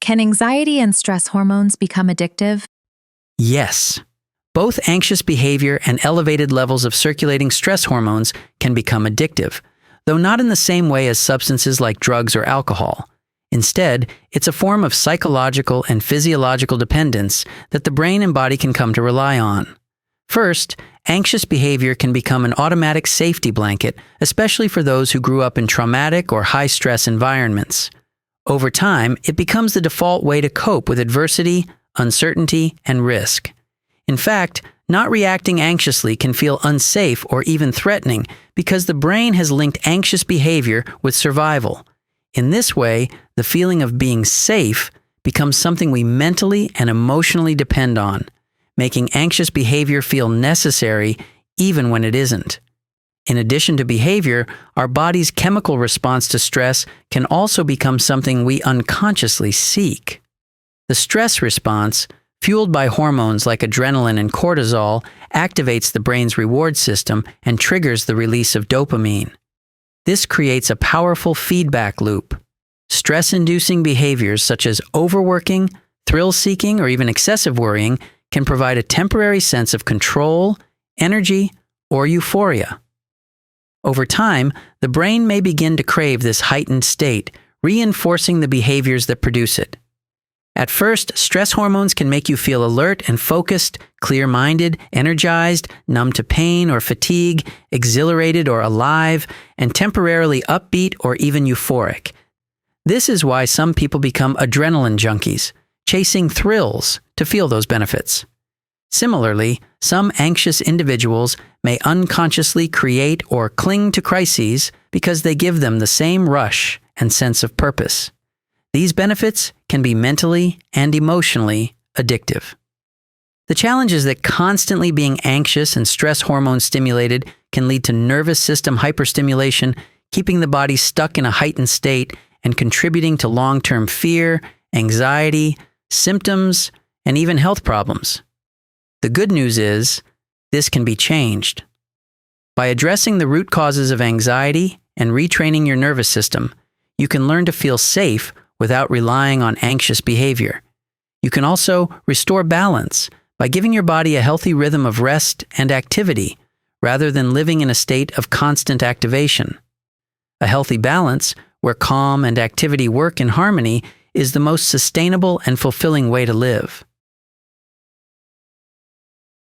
Can anxiety and stress hormones become addictive? Yes. Both anxious behavior and elevated levels of circulating stress hormones can become addictive, though not in the same way as substances like drugs or alcohol. Instead, it's a form of psychological and physiological dependence that the brain and body can come to rely on. First, anxious behavior can become an automatic safety blanket, especially for those who grew up in traumatic or high-stress environments. Over time, it becomes the default way to cope with adversity, uncertainty, and risk. In fact, not reacting anxiously can feel unsafe or even threatening because the brain has linked anxious behavior with survival. In this way, the feeling of being safe becomes something we mentally and emotionally depend on, making anxious behavior feel necessary even when it isn't. In addition to behavior, our body's chemical response to stress can also become something we unconsciously seek. The stress response, fueled by hormones like adrenaline and cortisol, activates the brain's reward system and triggers the release of dopamine. This creates a powerful feedback loop. Stress-inducing behaviors such as overworking, thrill-seeking, or even excessive worrying can provide a temporary sense of control, energy, or euphoria. Over time, the brain may begin to crave this heightened state, reinforcing the behaviors that produce it. At first, stress hormones can make you feel alert and focused, clear-minded, energized, numb to pain or fatigue, exhilarated or alive, and temporarily upbeat or even euphoric. This is why some people become adrenaline junkies, chasing thrills to feel those benefits. Similarly, some anxious individuals may unconsciously create or cling to crises because they give them the same rush and sense of purpose. These benefits can be mentally and emotionally addictive. The challenge is that constantly being anxious and stress hormone stimulated can lead to nervous system hyperstimulation, keeping the body stuck in a heightened state and contributing to long-term fear, anxiety, symptoms, and even health problems. The good news is, this can be changed. By addressing the root causes of anxiety and retraining your nervous system, you can learn to feel safe without relying on anxious behavior. You can also restore balance by giving your body a healthy rhythm of rest and activity rather than living in a state of constant activation. A healthy balance, where calm and activity work in harmony, is the most sustainable and fulfilling way to live.